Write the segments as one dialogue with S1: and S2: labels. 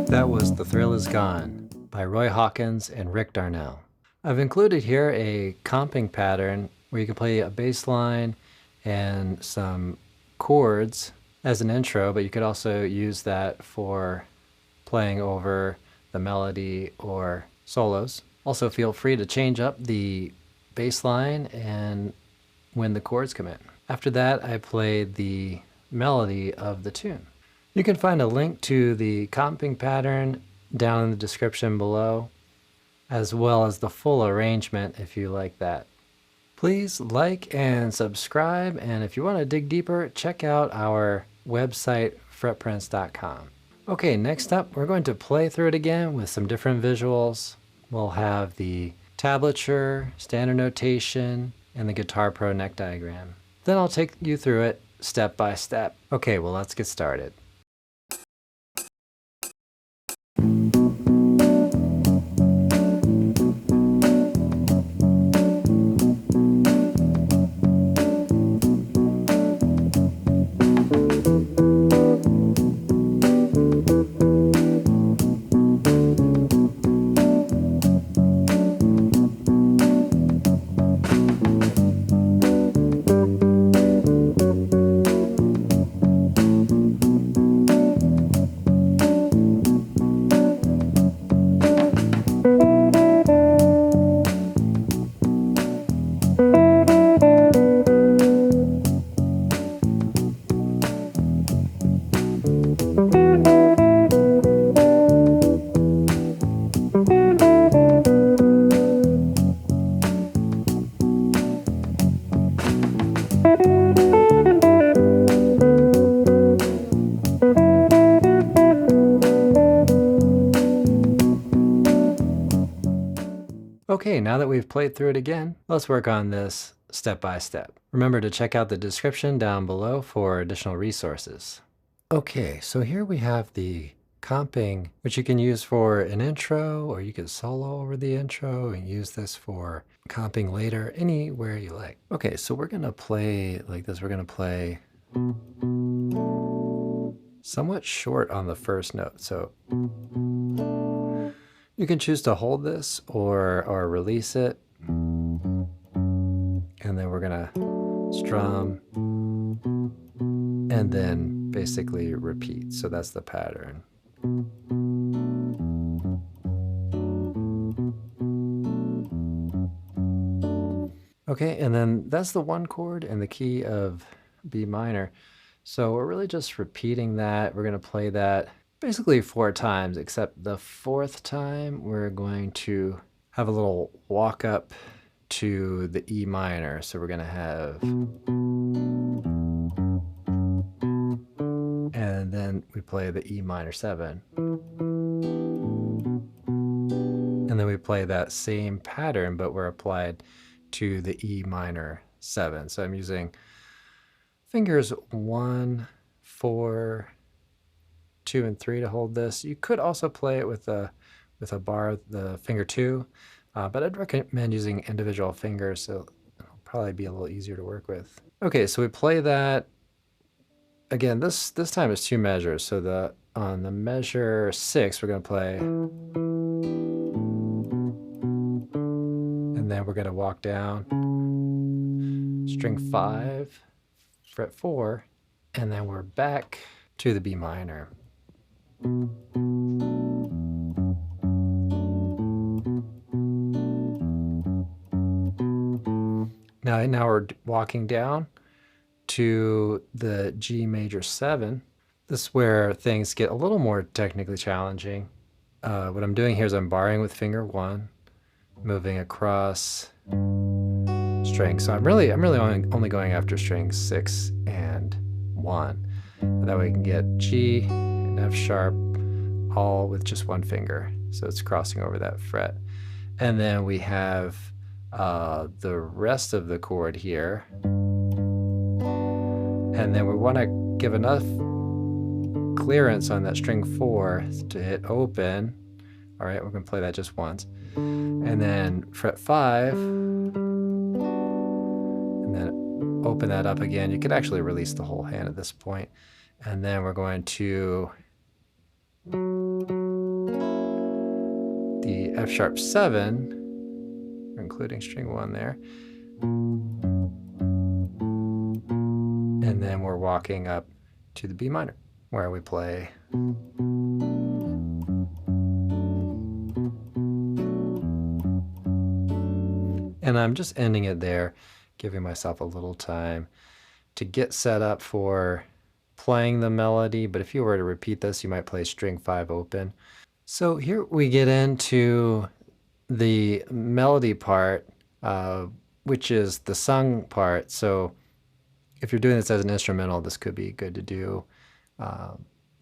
S1: That was The Thrill Is Gone by Roy Hawkins and Rick Darnell. I've included here a comping pattern where you can play a bass line and some chords as an intro, but you could also use that for playing over the melody or solos. Also, feel free to change up the bass line and when the chords come in. After that, I played the melody of the tune. You can find a link to the comping pattern down in the description below, as well as the full arrangement if you like that. Please like and subscribe, and if you want to dig deeper, check out our website, fretprints.com. Okay, next up, we're going to play through it again with some different visuals. We'll have the tablature, standard notation, and the Guitar Pro neck diagram. Then I'll take you through it step by step. Okay, well, let's get started. Okay, now that we've played through it again, let's work on this step by step. Remember to check out the description down below for additional resources. Okay, so here we have the comping, which you can use for an intro, or you can solo over the intro and use this for comping later, anywhere you like. Okay, so we're gonna play like this. We're gonna play somewhat short on the first note. So you can choose to hold this or release it. And then we're gonna strum and then basically repeat. So that's the pattern. Okay, and then that's the one chord in the key of B minor. So we're really just repeating that. We're gonna play that basically 4 times, except the 4th time we're going to have a little walk up to the E minor. So we're gonna have, and then we play the E minor 7. And then we play that same pattern, but we're applied to the E minor 7. So I'm using fingers 1, 4, 2, and 3 to hold this. You could also play it with a bar, the finger 2, but I'd recommend using individual fingers, so it'll probably be a little easier to work with. Okay, so we play that. Again, this time is 2 measures. So on the measure 6, we're gonna play, and then we're gonna walk down, string 5, fret 4, and then we're back to the B minor. Now we're walking down to the G major 7. This is where things get a little more technically challenging. What I'm doing here is I'm barring with finger 1, moving across strings. So I'm really only going after strings 6 and 1. That way we can get G and F sharp all with just one finger. So it's crossing over that fret. And then we have the rest of the chord here. And then we want to give enough clearance on that string 4 to hit open. All right, we're going to play that just once. And then fret 5. And then open that up again. You could actually release the whole hand at this point. And then we're going to the F sharp 7, including string 1 there. And then we're walking up to the B minor, where we play. And I'm just ending it there, giving myself a little time to get set up for playing the melody. But if you were to repeat this, you might play string 5 open. So here we get into the melody part, which is the sung part. So if you're doing this as an instrumental, this could be good to do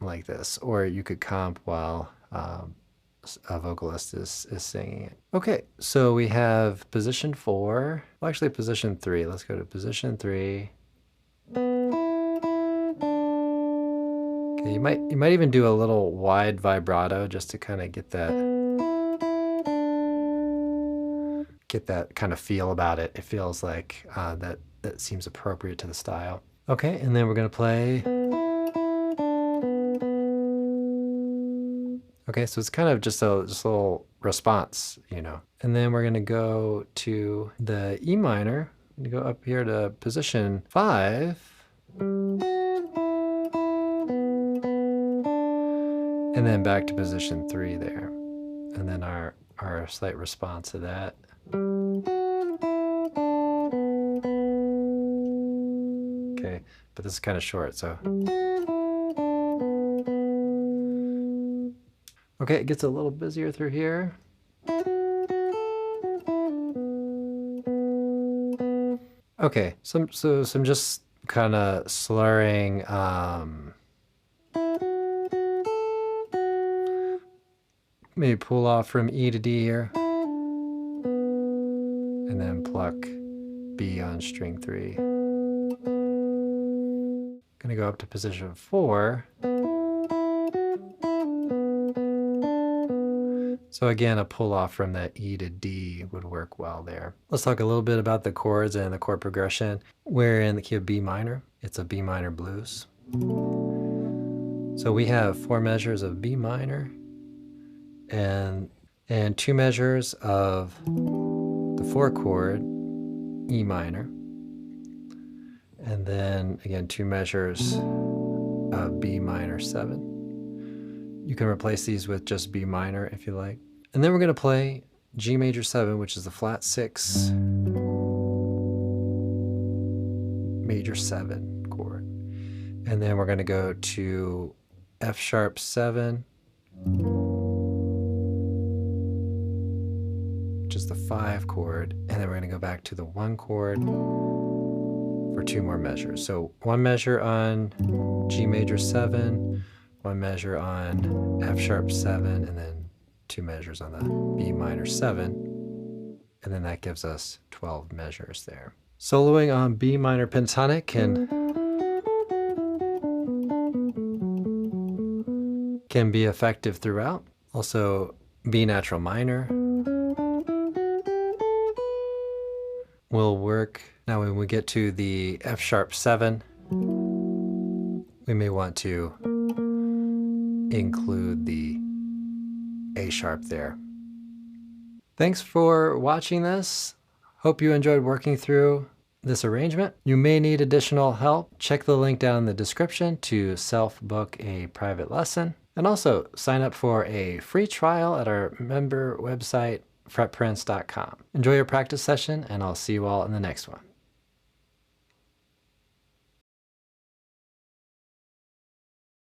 S1: like this, or you could comp while a vocalist is singing it. Okay, so we have position 4, well actually position 3. Let's go to position 3. Okay, you might even do a little wide vibrato just to kind of get that kind of feel about it. It feels like that seems appropriate to the style. Okay, and then we're gonna play. Okay, so it's kind of just a little response, you know. And then we're gonna go to the E minor. I'm gonna go up here to position 5. And then back to position 3 there. And then our slight response to that. Okay, but this is kind of short, so. Okay, it gets a little busier through here. Okay, so some just kind of slurring. Maybe pull off from E to D here. And then pluck B on string 3. Gonna go up to position 4. So again, a pull off from that E to D would work well there. Let's talk a little bit about the chords and the chord progression. We're in the key of B minor. It's a B minor blues. So we have 4 measures of B minor and 2 measures of the 4 chord E minor. And then again, 2 measures of B minor 7. You can replace these with just B minor if you like. And then we're gonna play G major 7, which is the flat 6 major 7 chord. And then we're gonna go to F sharp 7, which is the 5 chord. And then we're gonna go back to the 1 chord for 2 more measures. So 1 measure on G major 7, 1 measure on F sharp 7, and then 2 measures on the B minor 7. And then that gives us 12 measures there. Soloing on B minor pentatonic can be effective throughout. Also, B natural minor will work. Now when we get to the F sharp 7, we may want to include the A sharp there. Thanks for watching this. Hope you enjoyed working through this arrangement. You may need additional help. Check the link down in the description to self-book a private lesson. And also sign up for a free trial at our member website, fretprints.com. Enjoy your practice session, and I'll see you all in the next one.